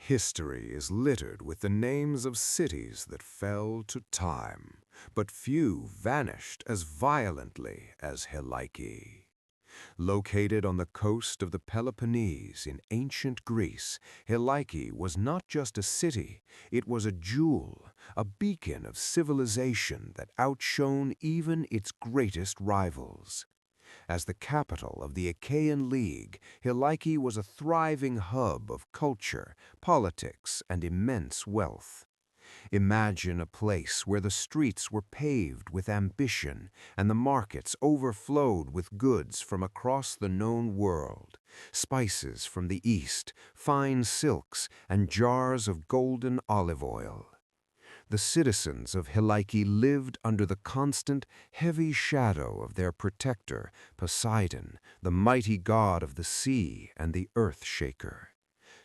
History is littered with the names of cities that fell to time, but few vanished as violently as Helike. Located on the coast of the Peloponnese in ancient Greece, Helike was not just a city, it was a jewel, a beacon of civilization that outshone even its greatest rivals. As the capital of the Achaean League, Helike was a thriving hub of culture, politics, and immense wealth. Imagine a place where the streets were paved with ambition and the markets overflowed with goods from across the known world, spices from the east, fine silks, and jars of golden olive oil. The citizens of Helike lived under the constant, heavy shadow of their protector, Poseidon, the mighty god of the sea and the earth shaker.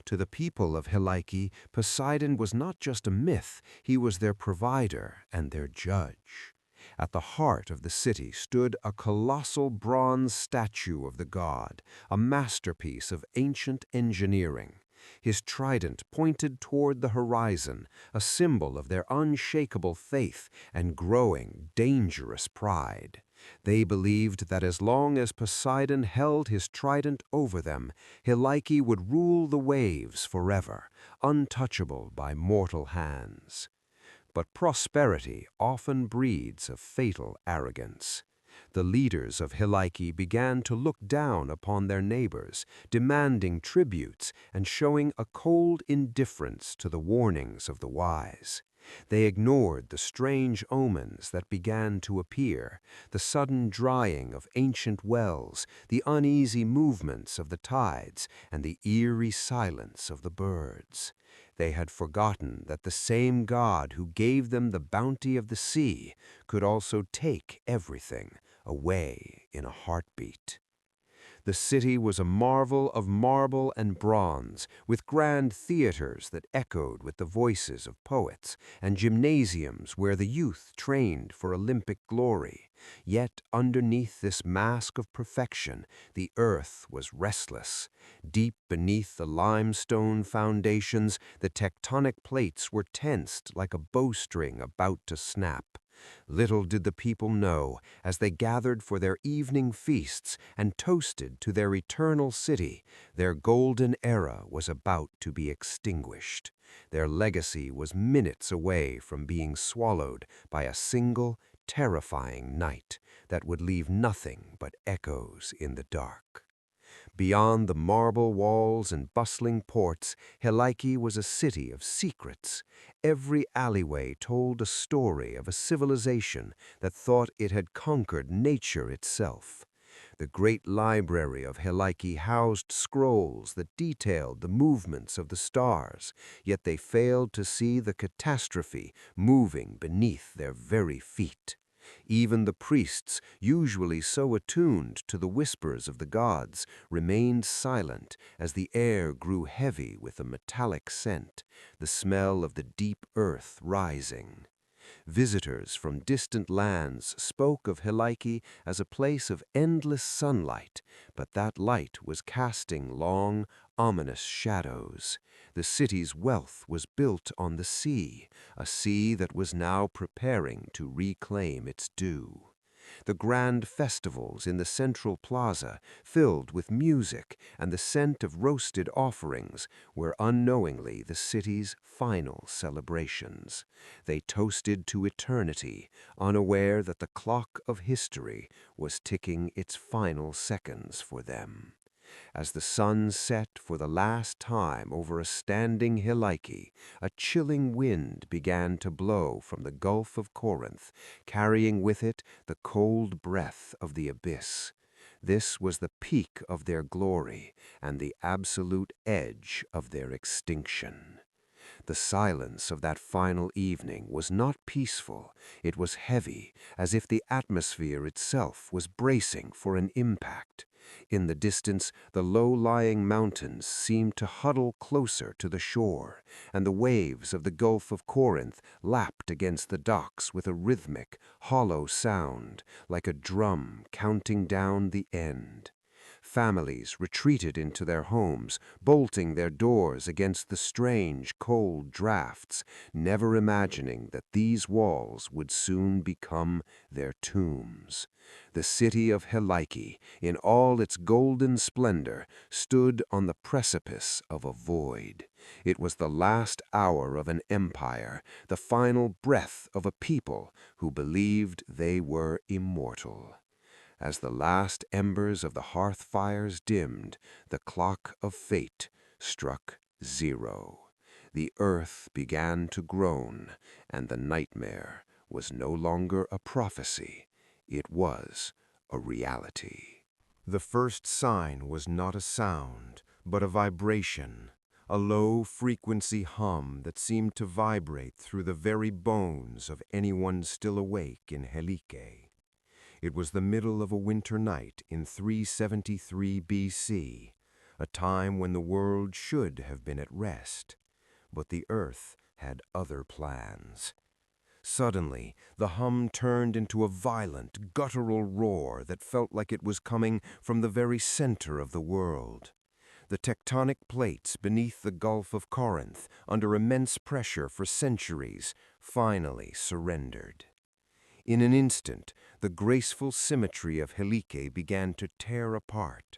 To the people of Helike, Poseidon was not just a myth, he was their provider and their judge. At the heart of the city stood a colossal bronze statue of the god, a masterpiece of ancient engineering. His trident pointed toward the horizon, a symbol of their unshakable faith and growing, dangerous pride. They believed that as long as Poseidon held his trident over them, Helike would rule the waves forever, untouchable by mortal hands. But prosperity often breeds a fatal arrogance. The leaders of Helike began to look down upon their neighbors, demanding tributes and showing a cold indifference to the warnings of the wise. They ignored the strange omens that began to appear, the sudden drying of ancient wells, the uneasy movements of the tides, and the eerie silence of the birds. They had forgotten that the same God who gave them the bounty of the sea could also take everything away in a heartbeat. The city was a marvel of marble and bronze, with grand theaters that echoed with the voices of poets, and gymnasiums where the youth trained for Olympic glory. Yet underneath this mask of perfection, the earth was restless. Deep beneath the limestone foundations, the tectonic plates were tensed like a bowstring about to snap. Little did the people know, as they gathered for their evening feasts and toasted to their eternal city, their golden era was about to be extinguished. Their legacy was minutes away from being swallowed by a single, terrifying night that would leave nothing but echoes in the dark. Beyond the marble walls and bustling ports, Helike was a city of secrets. Every alleyway told a story of a civilization that thought it had conquered nature itself. The great library of Helike housed scrolls that detailed the movements of the stars, yet they failed to see the catastrophe moving beneath their very feet. Even the priests, usually so attuned to the whispers of the gods, remained silent as the air grew heavy with a metallic scent, the smell of the deep earth rising. Visitors from distant lands spoke of Helike as a place of endless sunlight, but that light was casting long, ominous shadows. The city's wealth was built on the sea, a sea that was now preparing to reclaim its due. The grand festivals in the central plaza, filled with music and the scent of roasted offerings, were unknowingly the city's final celebrations. They toasted to eternity, unaware that the clock of history was ticking its final seconds for them. As the sun set for the last time over a standing Helike, a chilling wind began to blow from the Gulf of Corinth, carrying with it the cold breath of the abyss. This was the peak of their glory and the absolute edge of their extinction. The silence of that final evening was not peaceful, it was heavy, as if the atmosphere itself was bracing for an impact. In the distance, the low-lying mountains seemed to huddle closer to the shore, and the waves of the Gulf of Corinth lapped against the docks with a rhythmic, hollow sound, like a drum counting down the end. Families retreated into their homes, bolting their doors against the strange, cold drafts, never imagining that these walls would soon become their tombs. The city of Helike, in all its golden splendor, stood on the precipice of a void. It was the last hour of an empire, the final breath of a people who believed they were immortal. As the last embers of the hearth fires dimmed, the clock of fate struck 0. The earth began to groan, and the nightmare was no longer a prophecy. It was a reality. The first sign was not a sound, but a vibration, a low-frequency hum that seemed to vibrate through the very bones of anyone still awake in Helike. It was the middle of a winter night in 373 BC, a time when the world should have been at rest, but the earth had other plans. Suddenly, the hum turned into a violent, guttural roar that felt like it was coming from the very center of the world. The tectonic plates beneath the Gulf of Corinth, under immense pressure for centuries, finally surrendered. In an instant, the graceful symmetry of Helike began to tear apart.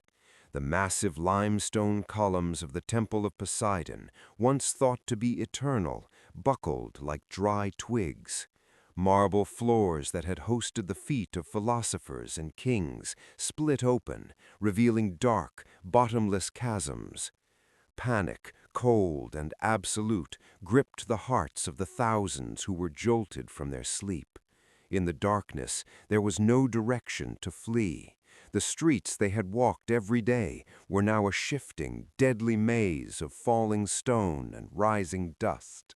The massive limestone columns of the Temple of Poseidon, once thought to be eternal, buckled like dry twigs. Marble floors that had hosted the feet of philosophers and kings split open, revealing dark, bottomless chasms. Panic, cold and absolute, gripped the hearts of the thousands who were jolted from their sleep. In the darkness, there was no direction to flee. The streets they had walked every day were now a shifting, deadly maze of falling stone and rising dust.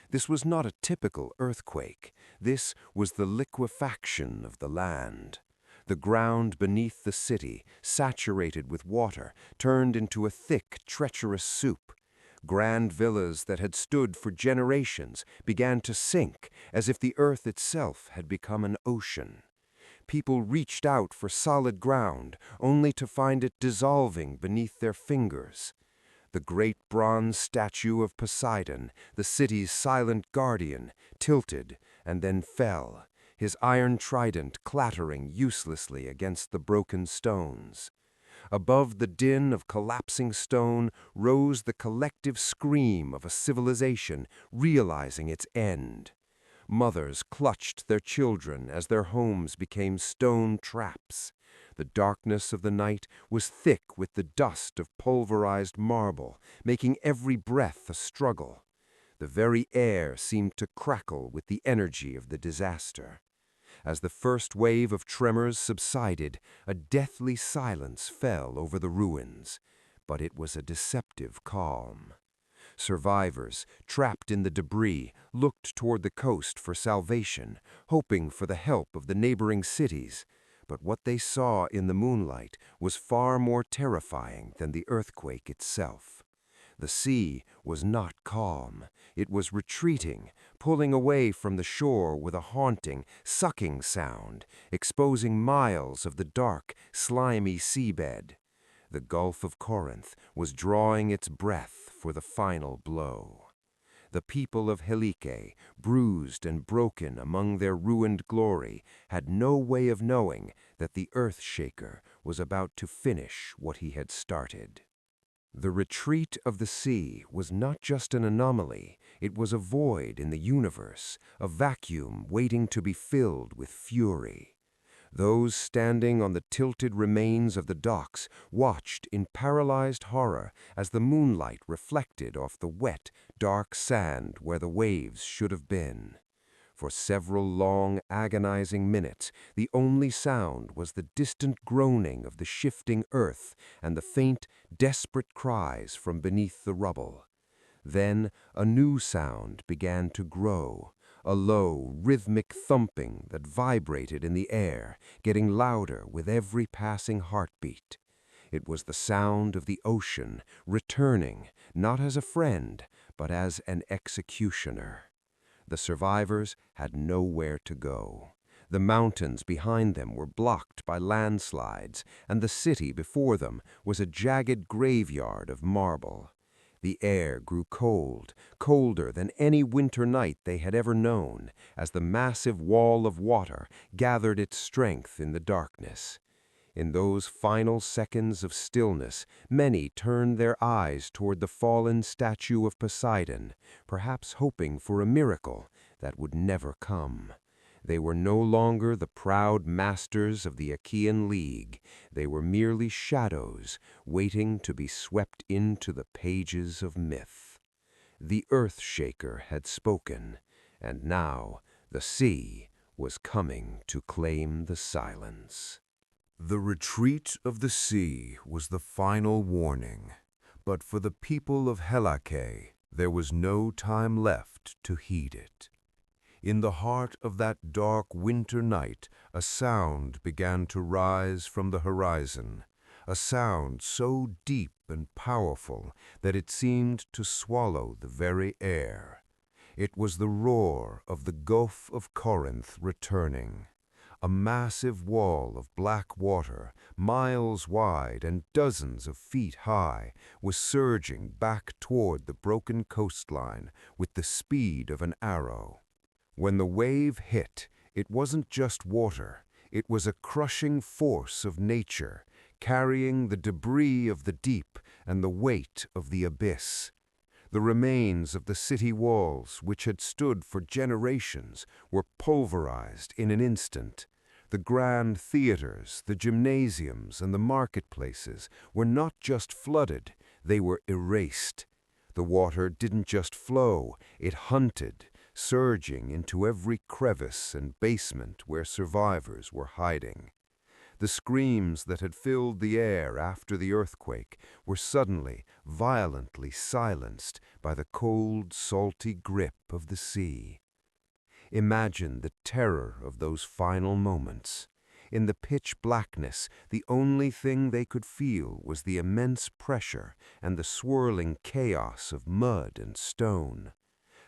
This was not a typical earthquake. This was the liquefaction of the land. The ground beneath the city, saturated with water, turned into a thick, treacherous soup. Grand villas that had stood for generations began to sink as if the earth itself had become an ocean. People reached out for solid ground, only to find it dissolving beneath their fingers. The great bronze statue of Poseidon, the city's silent guardian, tilted and then fell, his iron trident clattering uselessly against the broken stones. Above the din of collapsing stone rose the collective scream of a civilization realizing its end. Mothers clutched their children as their homes became stone traps. The darkness of the night was thick with the dust of pulverized marble, making every breath a struggle. The very air seemed to crackle with the energy of the disaster. As the first wave of tremors subsided, a deathly silence fell over the ruins, but it was a deceptive calm. Survivors, trapped in the debris, looked toward the coast for salvation, hoping for the help of the neighboring cities. But what they saw in the moonlight was far more terrifying than the earthquake itself. The sea was not calm. It was retreating, pulling away from the shore with a haunting, sucking sound, exposing miles of the dark, slimy seabed. The Gulf of Corinth was drawing its breath for the final blow. The people of Helike, bruised and broken among their ruined glory, had no way of knowing that the earth-shaker was about to finish what he had started. The retreat of the sea was not just an anomaly, it was a void in the universe, a vacuum waiting to be filled with fury. Those standing on the tilted remains of the docks watched in paralyzed horror as the moonlight reflected off the wet, dark sand where the waves should have been. For several long, agonizing minutes, the only sound was the distant groaning of the shifting earth and the faint, desperate cries from beneath the rubble. Then a new sound began to grow, a low, rhythmic thumping that vibrated in the air, getting louder with every passing heartbeat. It was the sound of the ocean returning, not as a friend, but as an executioner. The survivors had nowhere to go. The mountains behind them were blocked by landslides, and the city before them was a jagged graveyard of marble. The air grew cold, colder than any winter night they had ever known, as the massive wall of water gathered its strength in the darkness. In those final seconds of stillness, many turned their eyes toward the fallen statue of Poseidon, perhaps hoping for a miracle that would never come. They were no longer the proud masters of the Achaean League. They were merely shadows, waiting to be swept into the pages of myth. The Earth-Shaker had spoken, and now the sea was coming to claim the silence. The retreat of the sea was the final warning, but for the people of Helike, there was no time left to heed it. In the heart of that dark winter night, a sound began to rise from the horizon, a sound so deep and powerful that it seemed to swallow the very air. It was the roar of the Gulf of Corinth returning. A massive wall of black water, miles wide and dozens of feet high, was surging back toward the broken coastline with the speed of an arrow. When the wave hit, it wasn't just water. It was a crushing force of nature, carrying the debris of the deep and the weight of the abyss. The remains of the city walls, which had stood for generations, were pulverized in an instant. The grand theaters, the gymnasiums, and the marketplaces were not just flooded, they were erased. The water didn't just flow, it hunted, surging into every crevice and basement where survivors were hiding. The screams that had filled the air after the earthquake were suddenly, violently silenced by the cold, salty grip of the sea. Imagine the terror of those final moments. In the pitch blackness, the only thing they could feel was the immense pressure and the swirling chaos of mud and stone.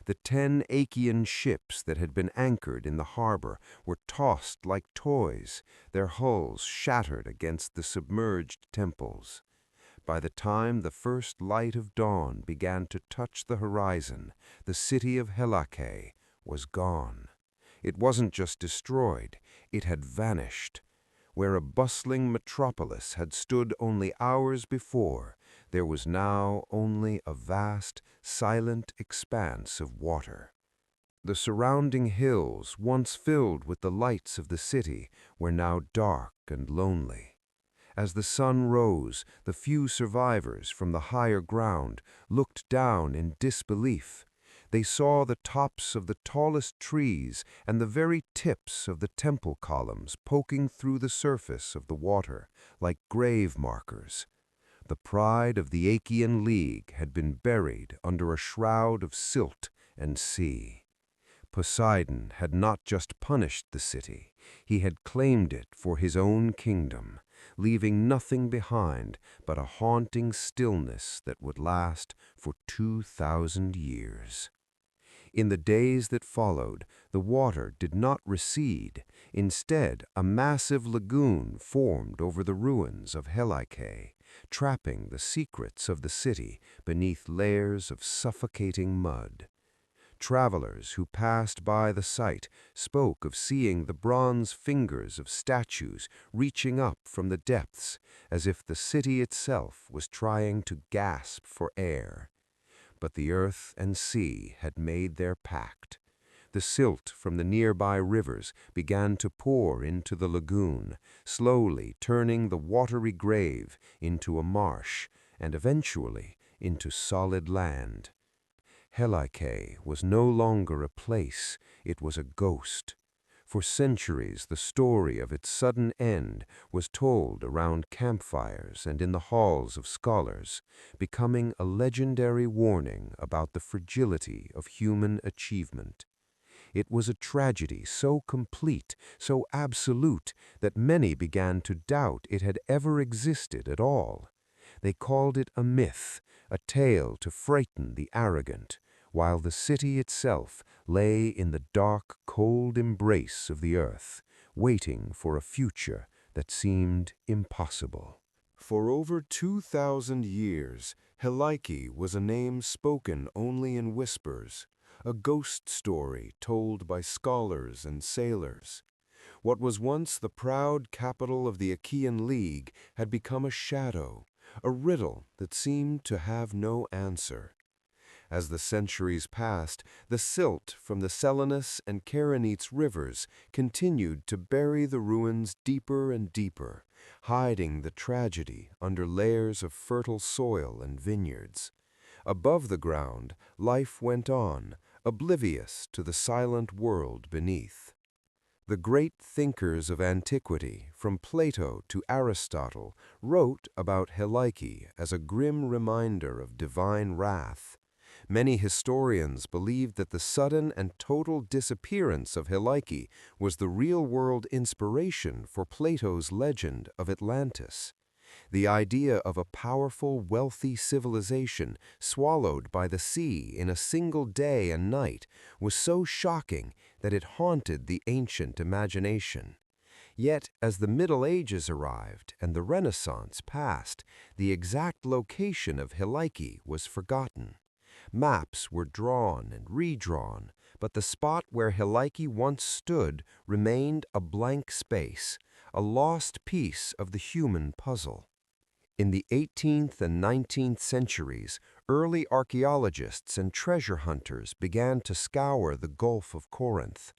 The 10 Achaean ships that had been anchored in the harbor were tossed like toys, their hulls shattered against the submerged temples. By the time the first light of dawn began to touch the horizon, the city of Helike was gone. It wasn't just destroyed, it had vanished. Where a bustling metropolis had stood only hours before, there was now only a vast, silent expanse of water. The surrounding hills, once filled with the lights of the city, were now dark and lonely. As the sun rose, the few survivors from the higher ground looked down in disbelief. They saw the tops of the tallest trees and the very tips of the temple columns poking through the surface of the water like grave markers. The pride of the Achaean League had been buried under a shroud of silt and sea. Poseidon had not just punished the city, he had claimed it for his own kingdom, leaving nothing behind but a haunting stillness that would last for 2,000 years. In the days that followed, the water did not recede. Instead, a massive lagoon formed over the ruins of Helike, trapping the secrets of the city beneath layers of suffocating mud. Travelers who passed by the site spoke of seeing the bronze fingers of statues reaching up from the depths, as if the city itself was trying to gasp for air. But the earth and sea had made their pact. The silt from the nearby rivers began to pour into the lagoon, slowly turning the watery grave into a marsh and eventually into solid land. Helike was no longer a place, it was a ghost. For centuries, the story of its sudden end was told around campfires and in the halls of scholars, becoming a legendary warning about the fragility of human achievement. It was a tragedy so complete, so absolute, that many began to doubt it had ever existed at all. They called it a myth, a tale to frighten the arrogant, while the city itself lay in the dark, cold embrace of the earth, waiting for a future that seemed impossible. For over 2,000 years, Helike was a name spoken only in whispers, a ghost story told by scholars and sailors. What was once the proud capital of the Achaean League had become a shadow, a riddle that seemed to have no answer. As the centuries passed, the silt from the Selinus and Kerenets rivers continued to bury the ruins deeper and deeper, hiding the tragedy under layers of fertile soil and vineyards. Above the ground, life went on, oblivious to the silent world beneath. The great thinkers of antiquity, from Plato to Aristotle, wrote about Helike as a grim reminder of divine wrath. Many historians believed that the sudden and total disappearance of Helike was the real-world inspiration for Plato's legend of Atlantis. The idea of a powerful, wealthy civilization swallowed by the sea in a single day and night was so shocking that it haunted the ancient imagination. Yet, as the Middle Ages arrived and the Renaissance passed, the exact location of Helike was forgotten. Maps were drawn and redrawn, but the spot where Helike once stood remained a blank space, a lost piece of the human puzzle. In the 18th and 19th centuries, early archaeologists and treasure hunters began to scour the Gulf of Corinth.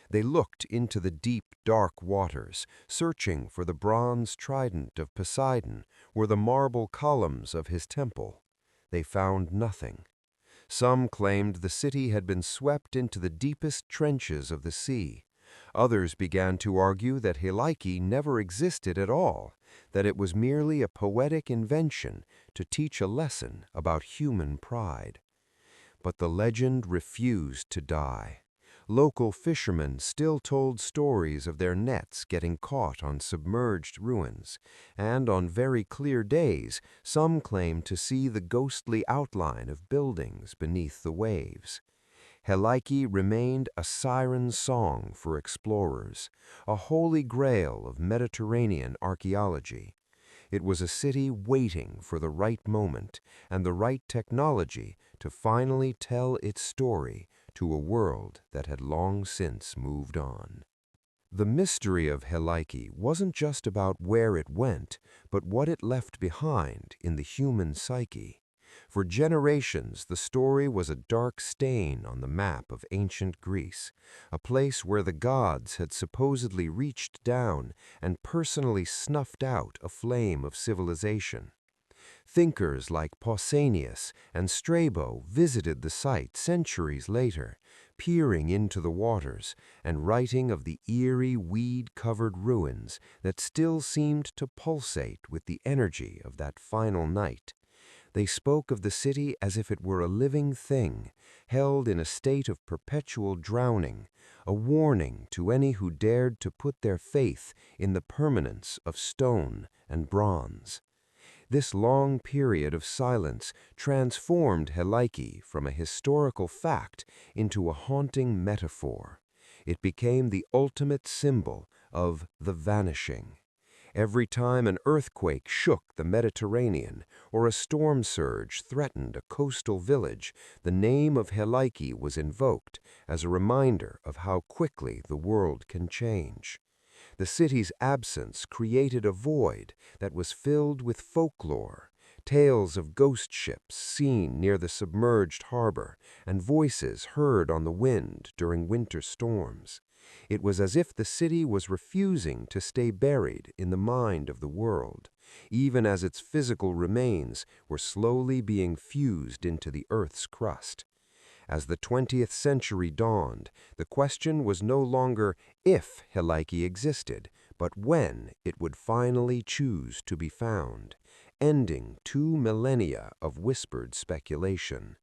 They looked into the deep, dark waters, searching for the bronze trident of Poseidon or the marble columns of his temple. They found nothing. Some claimed the city had been swept into the deepest trenches of the sea. Others began to argue that Helike never existed at all, that it was merely a poetic invention to teach a lesson about human pride. But the legend refused to die. Local fishermen still told stories of their nets getting caught on submerged ruins, and on very clear days, some claimed to see the ghostly outline of buildings beneath the waves. Helike remained a siren song for explorers, a holy grail of Mediterranean archaeology. It was a city waiting for the right moment and the right technology to finally tell its story to a world that had long since moved on. The mystery of Helike wasn't just about where it went, but what it left behind in the human psyche. For generations, the story was a dark stain on the map of ancient Greece, a place where the gods had supposedly reached down and personally snuffed out a flame of civilization. Thinkers like Pausanias and Strabo visited the site centuries later, peering into the waters and writing of the eerie, weed-covered ruins that still seemed to pulsate with the energy of that final night. They spoke of the city as if it were a living thing, held in a state of perpetual drowning, a warning to any who dared to put their faith in the permanence of stone and bronze. This long period of silence transformed Helike from a historical fact into a haunting metaphor. It became the ultimate symbol of the vanishing. Every time an earthquake shook the Mediterranean or a storm surge threatened a coastal village, the name of Helike was invoked as a reminder of how quickly the world can change. The city's absence created a void that was filled with folklore, tales of ghost ships seen near the submerged harbor, and voices heard on the wind during winter storms. It was as if the city was refusing to stay buried in the mind of the world, even as its physical remains were slowly being fused into the Earth's crust. As the 20th century dawned, the question was no longer if Helike existed, but when it would finally choose to be found, ending 2 millennia of whispered speculation.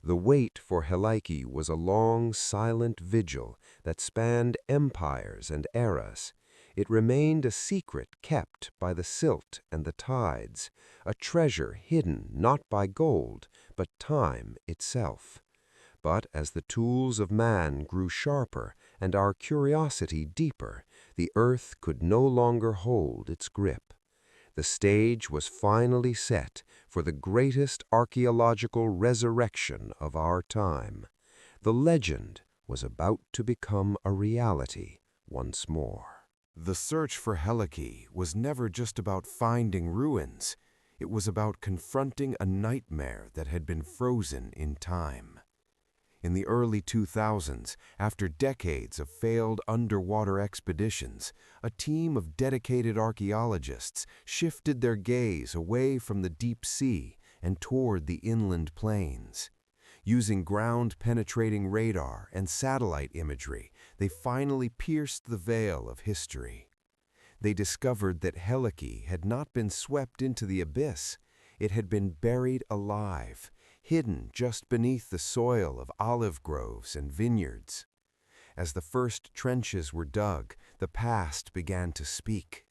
The wait for Helike was a long, silent vigil that spanned empires and eras. It remained a secret kept by the silt and the tides, a treasure hidden not by gold, but time itself. But as the tools of man grew sharper and our curiosity deeper, the earth could no longer hold its grip. The stage was finally set for the greatest archaeological resurrection of our time. The legend was about to become a reality once more. The search for Helike was never just about finding ruins. It was about confronting a nightmare that had been frozen in time. In the early 2000s, after decades of failed underwater expeditions, a team of dedicated archaeologists shifted their gaze away from the deep sea and toward the inland plains. Using ground-penetrating radar and satellite imagery, they finally pierced the veil of history. They discovered that Helike had not been swept into the abyss. It had been buried alive, hidden just beneath the soil of olive groves and vineyards. As the first trenches were dug, the past began to speak.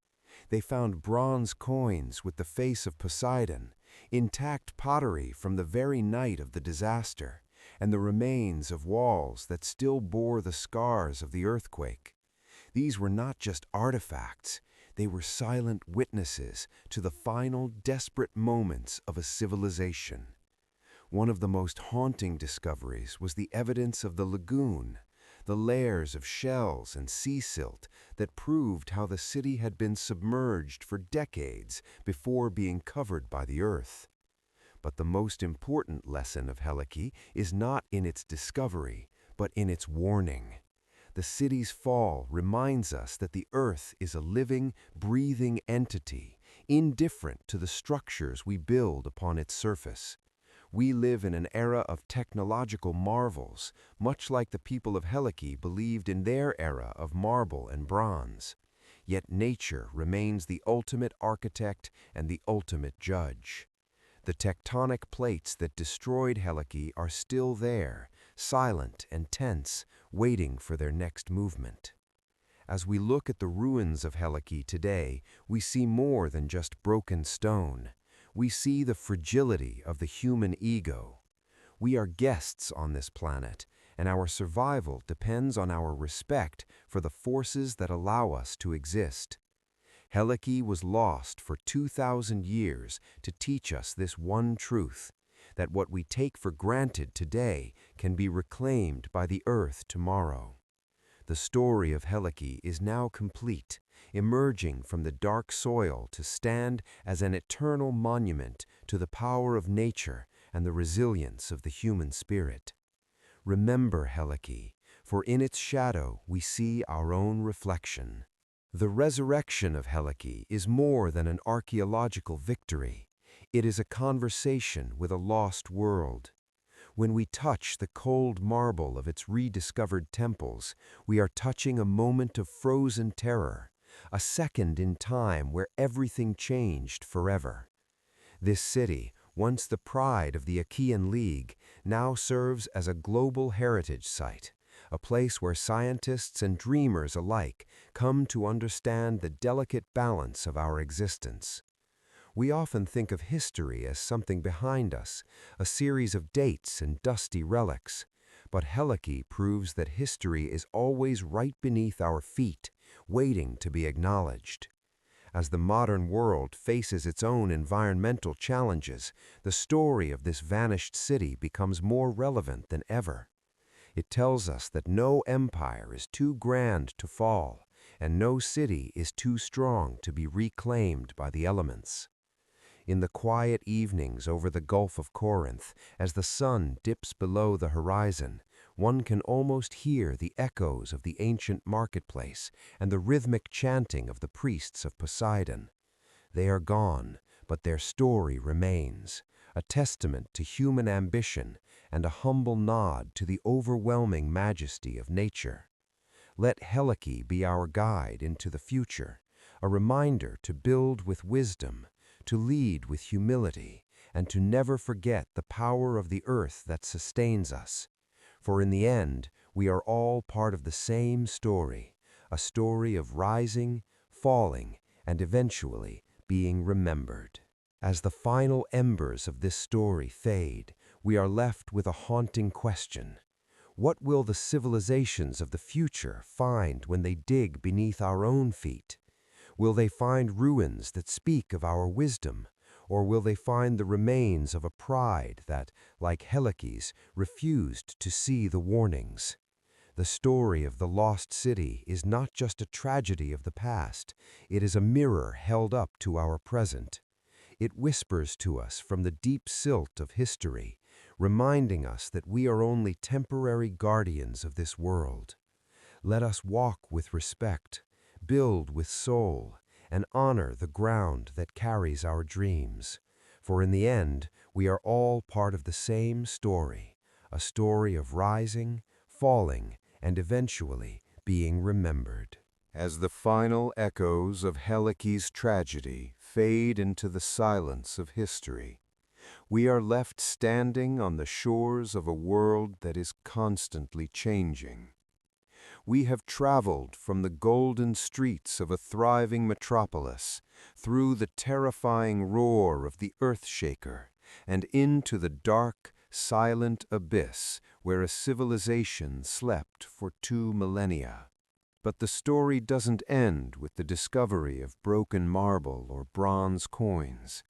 They found bronze coins with the face of Poseidon, intact pottery from the very night of the disaster, and the remains of walls that still bore the scars of the earthquake. These were not just artifacts, they were silent witnesses to the final desperate moments of a civilization. One of the most haunting discoveries was the evidence of the lagoon, the layers of shells and sea silt that proved how the city had been submerged for decades before being covered by the earth. But the most important lesson of Helike is not in its discovery, but in its warning. The city's fall reminds us that the earth is a living, breathing entity, indifferent to the structures we build upon its surface. We live in an era of technological marvels, much like the people of Helike believed in their era of marble and bronze. Yet nature remains the ultimate architect and the ultimate judge. The tectonic plates that destroyed Helike are still there, silent and tense, waiting for their next movement. As we look at the ruins of Helike today, we see more than just broken stone. We see the fragility of the human ego. We are guests on this planet, and our survival depends on our respect for the forces that allow us to exist. Helike was lost for 2,000 years to teach us this one truth, that what we take for granted today can be reclaimed by the earth tomorrow. The story of Helike is now complete, emerging from the dark soil to stand as an eternal monument to the power of nature and the resilience of the human spirit. Remember Helike, for in its shadow we see our own reflection. The resurrection of Helike is more than an archaeological victory. It is a conversation with a lost world. When we touch the cold marble of its rediscovered temples, we are touching a moment of frozen terror, a second in time where everything changed forever. This city, once the pride of the Achaean League, now serves as a global heritage site, a place where scientists and dreamers alike come to understand the delicate balance of our existence. We often think of history as something behind us, a series of dates and dusty relics. But Helike proves that history is always right beneath our feet, waiting to be acknowledged. As the modern world faces its own environmental challenges, the story of this vanished city becomes more relevant than ever. It tells us that no empire is too grand to fall, and no city is too strong to be reclaimed by the elements. In the quiet evenings over the Gulf of Corinth, as the sun dips below the horizon, one can almost hear the echoes of the ancient marketplace and the rhythmic chanting of the priests of Poseidon. They are gone, but their story remains, a testament to human ambition and a humble nod to the overwhelming majesty of nature. Let Helike be our guide into the future, a reminder to build with wisdom, to lead with humility, and to never forget the power of the earth that sustains us. For in the end, we are all part of the same story, a story of rising, falling, and eventually being remembered. As the final embers of this story fade, we are left with a haunting question. What will the civilizations of the future find when they dig beneath our own feet? Will they find ruins that speak of our wisdom, or will they find the remains of a pride that, like Helike's, refused to see the warnings? The story of the lost city is not just a tragedy of the past, it is a mirror held up to our present. It whispers to us from the deep silt of history, reminding us that we are only temporary guardians of this world. Let us walk with respect, build with soul, and honor the ground that carries our dreams. For in the end, we are all part of the same story, a story of rising, falling, and eventually being remembered. As the final echoes of Helike's tragedy fade into the silence of history, we are left standing on the shores of a world that is constantly changing. We have traveled from the golden streets of a thriving metropolis, through the terrifying roar of the earthshaker, and into the dark, silent abyss where a civilization slept for 2 millennia. But the story doesn't end with the discovery of broken marble or bronze coins.